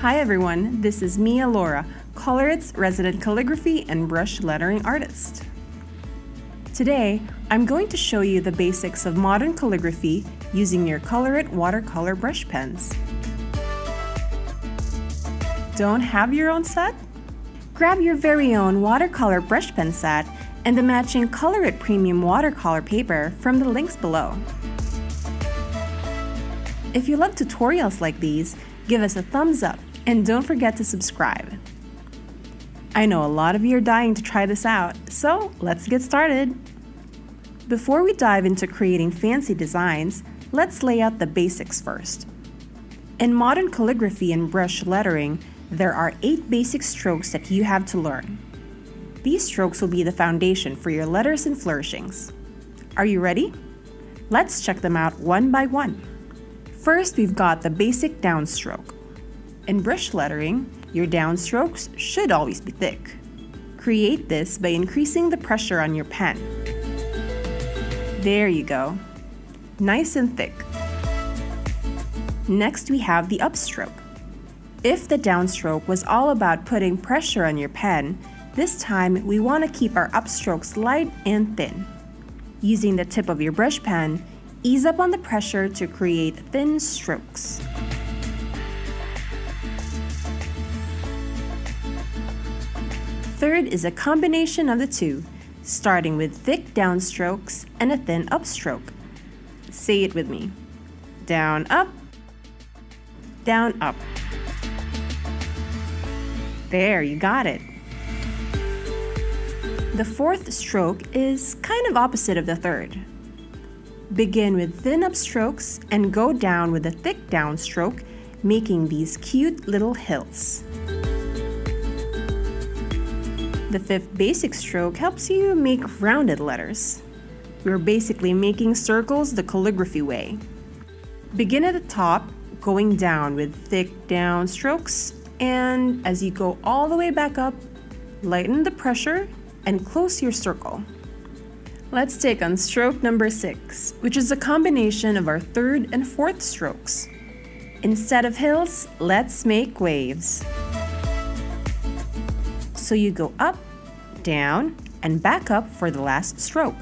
Hi everyone, this is Mia Laura, ColorIt's resident calligraphy and brush lettering artist. Today, I'm going to show you the basics of modern calligraphy using your ColorIt Watercolor Brush Pens. Don't have your own set? Grab your very own watercolor brush pen set and the matching ColorIt Premium watercolor paper from the links below. If you love tutorials like these, give us a thumbs up and don't forget to subscribe. I know a lot of you are dying to try this out, so let's get started. Before we dive into creating fancy designs, let's lay out the basics first. In modern calligraphy and brush lettering, there are 8 basic strokes that you have to learn. These strokes will be the foundation for your letters and flourishings. Are you ready? Let's check them out one by one. First, we've got the basic downstroke. In brush lettering, your downstrokes should always be thick. Create this by increasing the pressure on your pen. There you go. Nice and thick. Next, we have the upstroke. If the downstroke was all about putting pressure on your pen, this time we want to keep our upstrokes light and thin. Using the tip of your brush pen, ease up on the pressure to create thin strokes. Third is a combination of the two, starting with thick downstrokes and a thin upstroke. Say it with me. Down, up, down, up. There, you got it. The fourth stroke is kind of opposite of the third. Begin with thin upstrokes and go down with a thick downstroke, making these cute little hills. The fifth basic stroke helps you make rounded letters. We're basically making circles the calligraphy way. Begin at the top, going down with thick downstrokes, and as you go all the way back up, lighten the pressure and close your circle. Let's take on stroke number 6, which is a combination of our third and fourth strokes. Instead of hills, let's make waves. So you go up, down, and back up for the last stroke.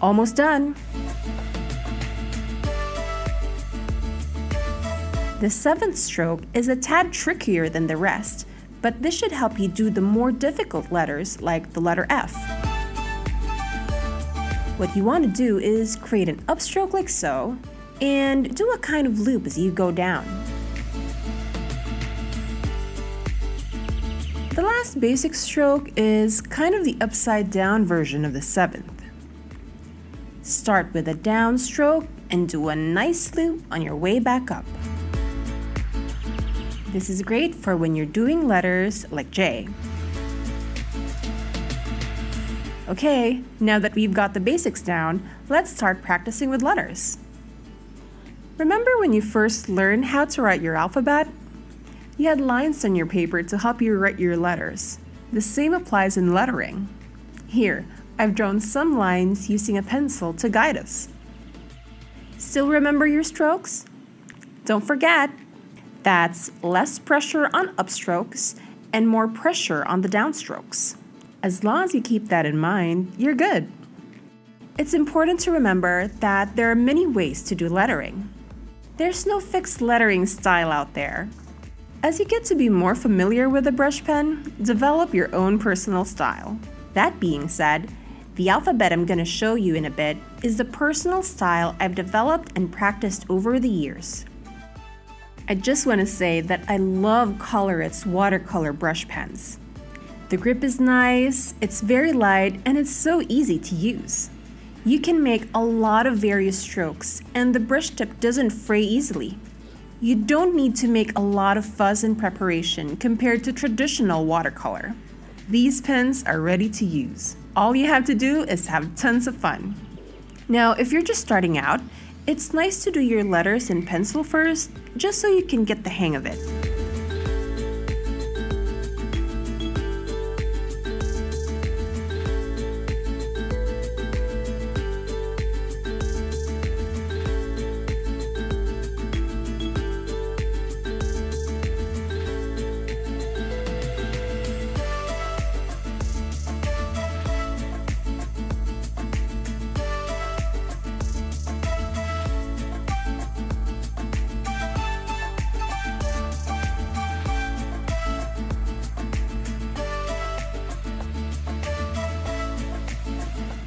Almost done. The 7th stroke is a tad trickier than the rest, but this should help you do the more difficult letters like the letter F. What you want to do is create an upstroke like so, and do a kind of loop as you go down. The last basic stroke is kind of the upside down version of the 7th. Start with a downstroke and do a nice loop on your way back up. This is great for when you're doing letters like J. Okay, now that we've got the basics down, let's start practicing with letters. Remember when you first learned how to write your alphabet? You had lines on your paper to help you write your letters. The same applies in lettering. Here, I've drawn some lines using a pencil to guide us. Still remember your strokes? Don't forget, that's less pressure on upstrokes and more pressure on the downstrokes. As long as you keep that in mind, you're good. It's important to remember that there are many ways to do lettering. There's no fixed lettering style out there. As you get to be more familiar with a brush pen, develop your own personal style. That being said, the alphabet I'm going to show you in a bit is the personal style I've developed and practiced over the years. I just want to say that I love ColorIt's watercolor brush pens. The grip is nice, it's very light, and it's so easy to use. You can make a lot of various strokes, and the brush tip doesn't fray easily. You don't need to make a lot of fuss and preparation compared to traditional watercolor. These pens are ready to use. All you have to do is have tons of fun. Now, if you're just starting out, it's nice to do your letters in pencil first, just so you can get the hang of it.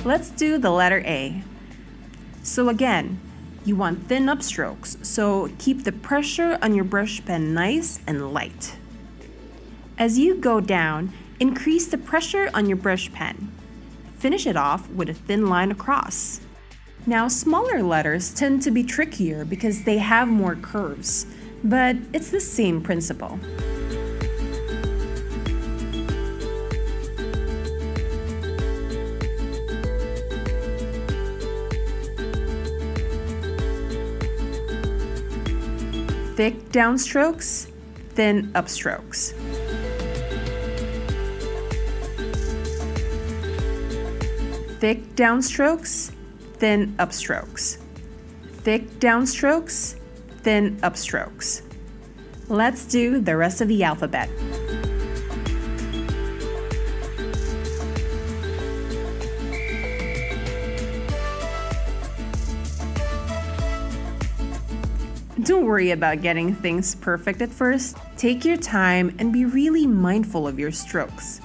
Let's do the letter A. So again, you want thin upstrokes, so keep the pressure on your brush pen nice and light. As you go down, increase the pressure on your brush pen. Finish it off with a thin line across. Now, smaller letters tend to be trickier because they have more curves, but it's the same principle. Thick downstrokes, thin upstrokes. Thick downstrokes, thin upstrokes. Thick downstrokes, thin upstrokes. Let's do the rest of the alphabet. Don't worry about getting things perfect at first. Take your time and be really mindful of your strokes.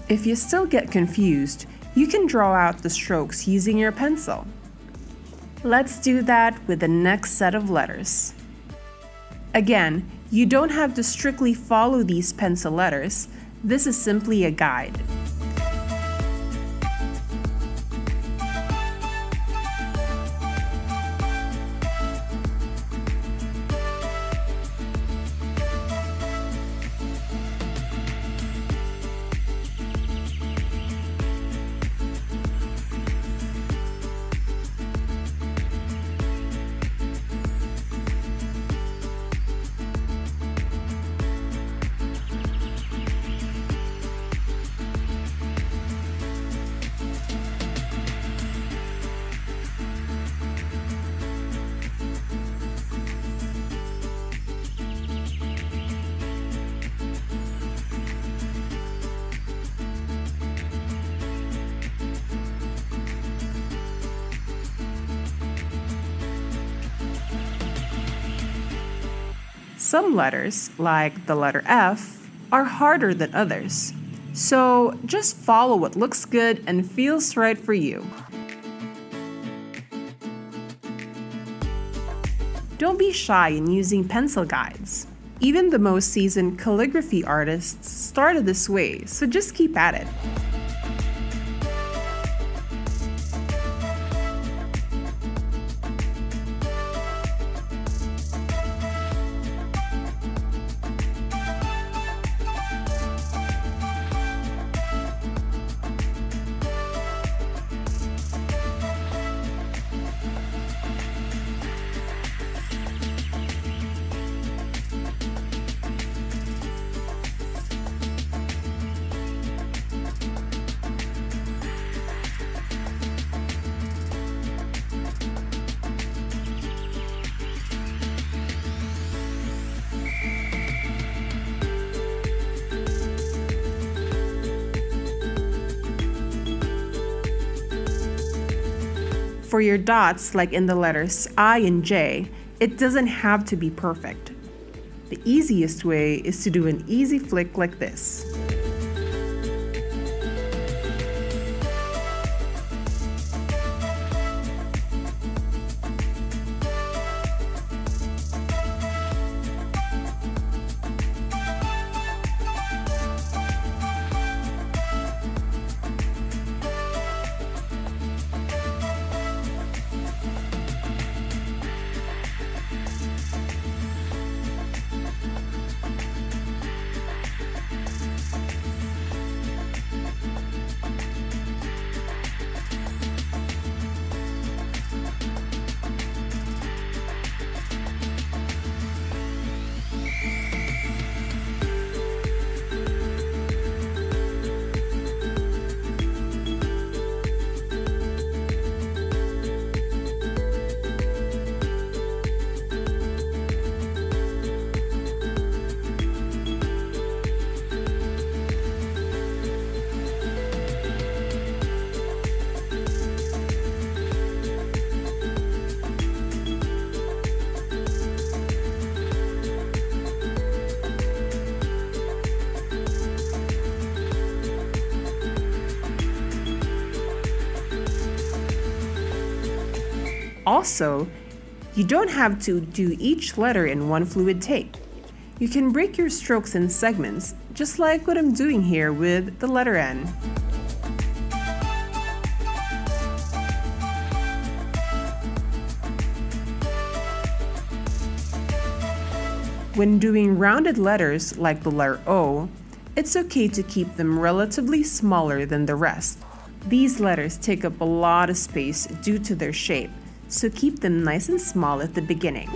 If you still get confused, you can draw out the strokes using your pencil. Let's do that with the next set of letters. Again, you don't have to strictly follow these pencil letters. This is simply a guide. Some letters, like the letter F, are harder than others. So just follow what looks good and feels right for you. Don't be shy in using pencil guides. Even the most seasoned calligraphy artists started this way, so just keep at it. For your dots, like in the letters I and J, it doesn't have to be perfect. The easiest way is to do an easy flick like this. Also, you don't have to do each letter in one fluid take. You can break your strokes in segments, just like what I'm doing here with the letter N. When doing rounded letters like the letter O, it's okay to keep them relatively smaller than the rest. These letters take up a lot of space due to their shape, so keep them nice and small at the beginning.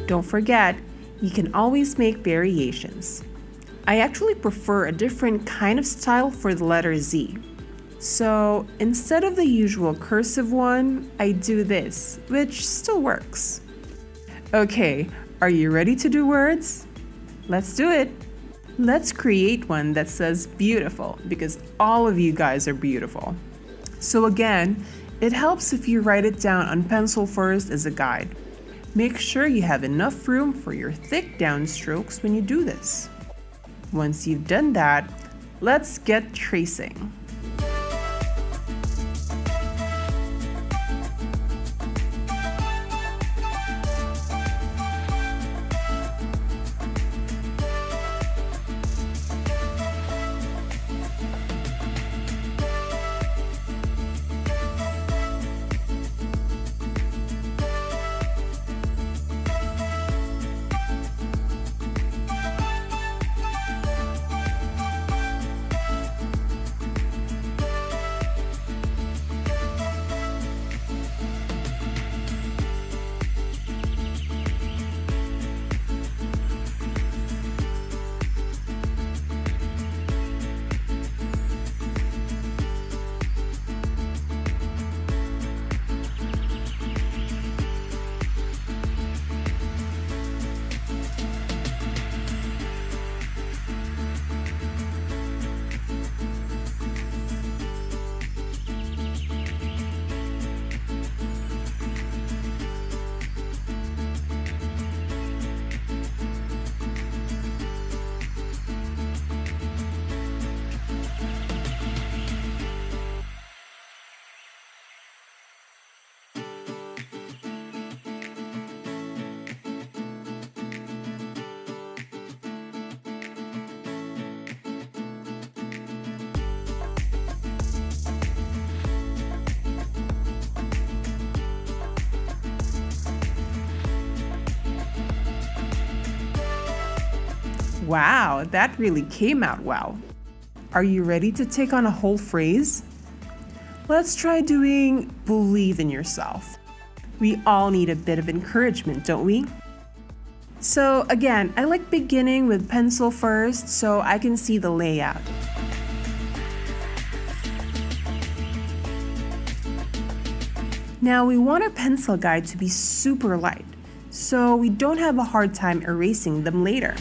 Don't forget, you can always make variations. I actually prefer a different kind of style for the letter Z. So instead of the usual cursive one, I do this, which still works. Okay, are you ready to do words? Let's do it. Let's create one that says beautiful, because all of you guys are beautiful. So again, it helps if you write it down on pencil first as a guide. Make sure you have enough room for your thick downstrokes when you do this. Once you've done that, let's get tracing. Wow, that really came out well. Are you ready to take on a whole phrase? Let's try doing believe in yourself. We all need a bit of encouragement, don't we? So again, I like beginning with pencil first so I can see the layout. Now we want our pencil guide to be super light, so we don't have a hard time erasing them later.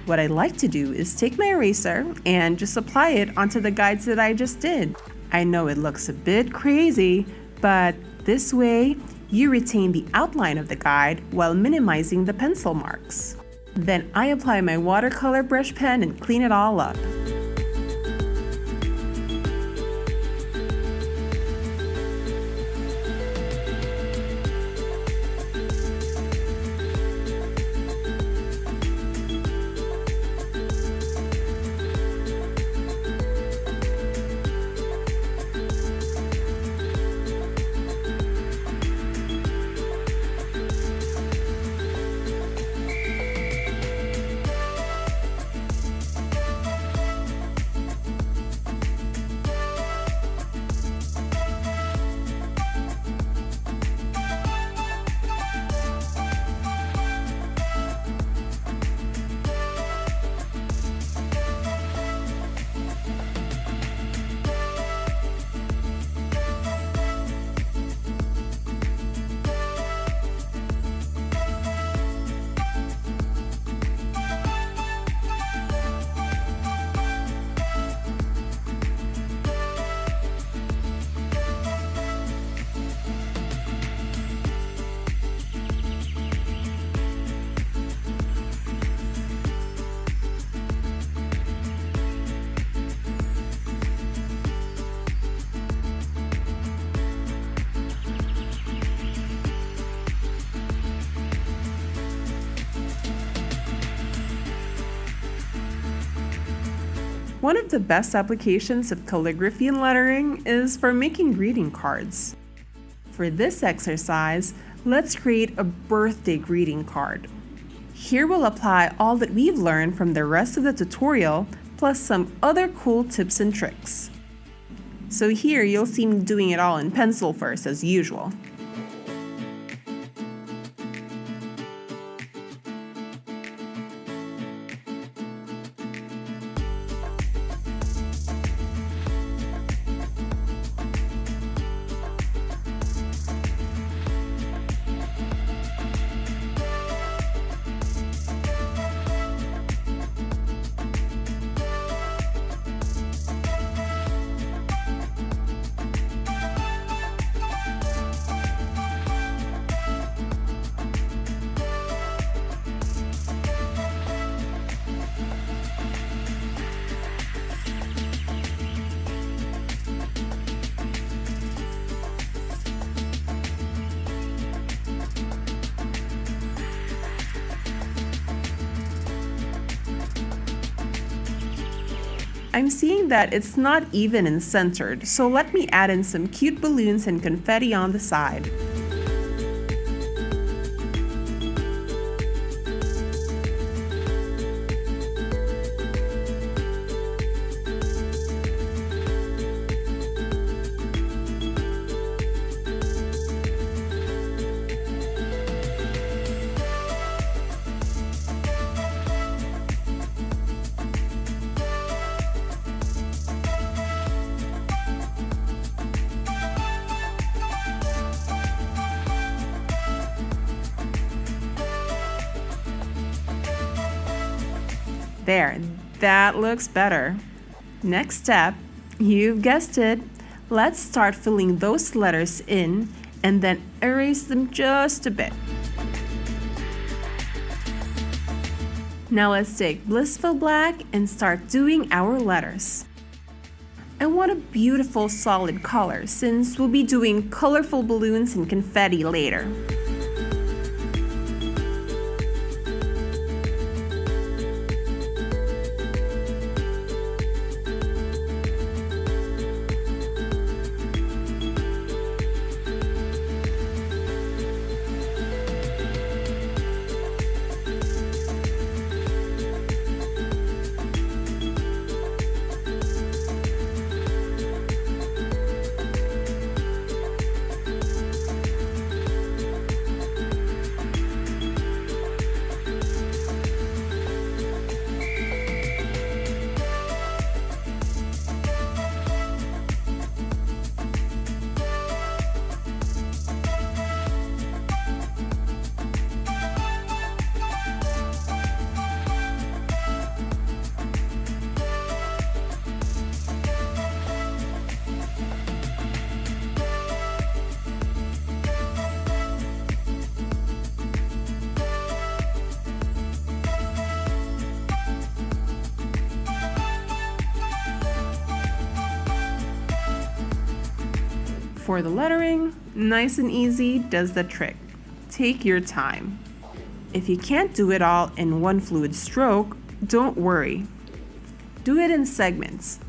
What I like to do is take my eraser and just apply it onto the guides that I just did. I know it looks a bit crazy, but this way you retain the outline of the guide while minimizing the pencil marks. Then I apply my watercolor brush pen and clean it all up. One of the best applications of calligraphy and lettering is for making greeting cards. For this exercise, let's create a birthday greeting card. Here we'll apply all that we've learned from the rest of the tutorial, plus some other cool tips and tricks. So here you'll see me doing it all in pencil first as usual. I'm seeing that it's not even and centered, so let me add in some cute balloons and confetti on the side. There, that looks better. Next step, you've guessed it. Let's start filling those letters in and then erase them just a bit. Now let's take Blissful Black and start doing our letters. I want a beautiful solid color since we'll be doing colorful balloons and confetti later. For the lettering, nice and easy does the trick. Take your time. If you can't do it all in one fluid stroke, don't worry. Do it in segments.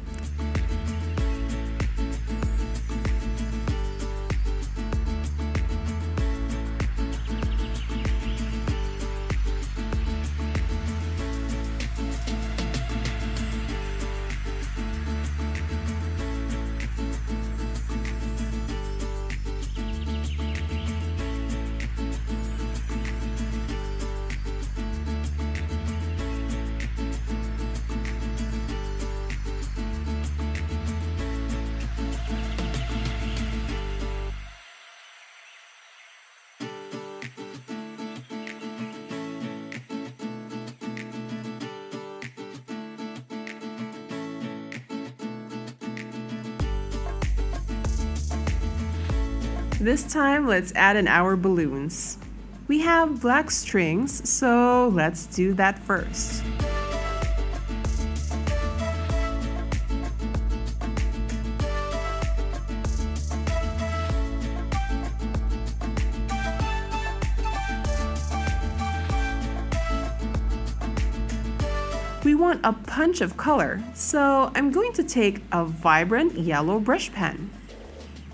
This time, let's add in our balloons. We have black strings, so let's do that first. We want a punch of color, so I'm going to take a vibrant yellow brush pen.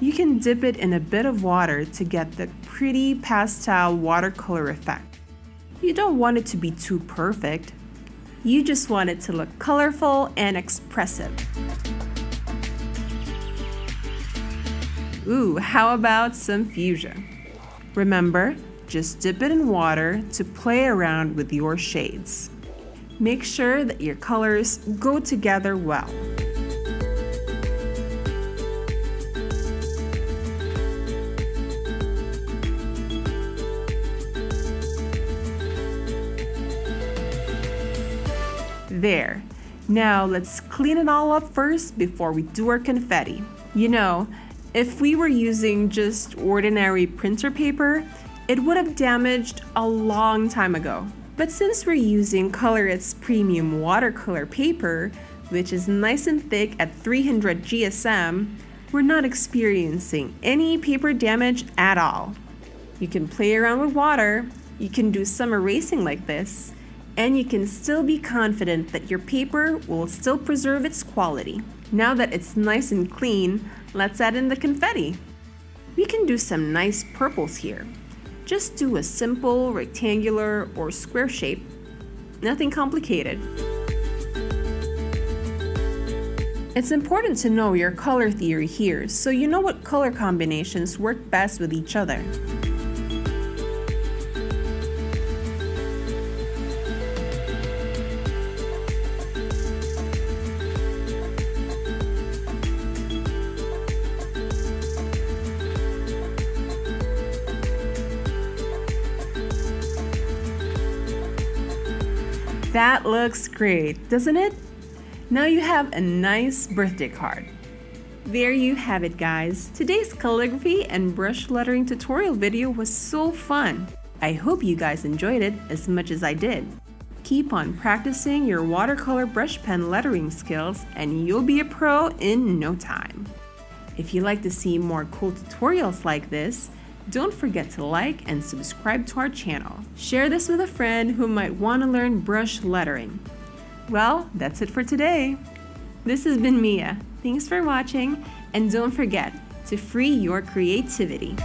You can dip it in a bit of water to get the pretty pastel watercolor effect. You don't want it to be too perfect. You just want it to look colorful and expressive. Ooh, how about some fuchsia? Remember, just dip it in water to play around with your shades. Make sure that your colors go together well. There. Now let's clean it all up first before we do our confetti. You know, if we were using just ordinary printer paper, it would have damaged a long time ago. But since we're using ColorIt's premium watercolor paper, which is nice and thick at 300 GSM, we're not experiencing any paper damage at all. You can play around with water, you can do some erasing like this, and you can still be confident that your paper will still preserve its quality. Now that it's nice and clean, let's add in the confetti. We can do some nice purples here. Just do a simple rectangular or square shape. Nothing complicated. It's important to know your color theory here so you know what color combinations work best with each other. That looks great, doesn't it? Now you have a nice birthday card. There you have it, guys. Today's calligraphy and brush lettering tutorial video was so fun. I hope you guys enjoyed it as much as I did. Keep on practicing your watercolor brush pen lettering skills and you'll be a pro in no time. If you'd like to see more cool tutorials like this, don't forget to like and subscribe to our channel. Share this with a friend who might want to learn brush lettering. Well, that's it for today. This has been Mia. Thanks for watching, and don't forget to free your creativity.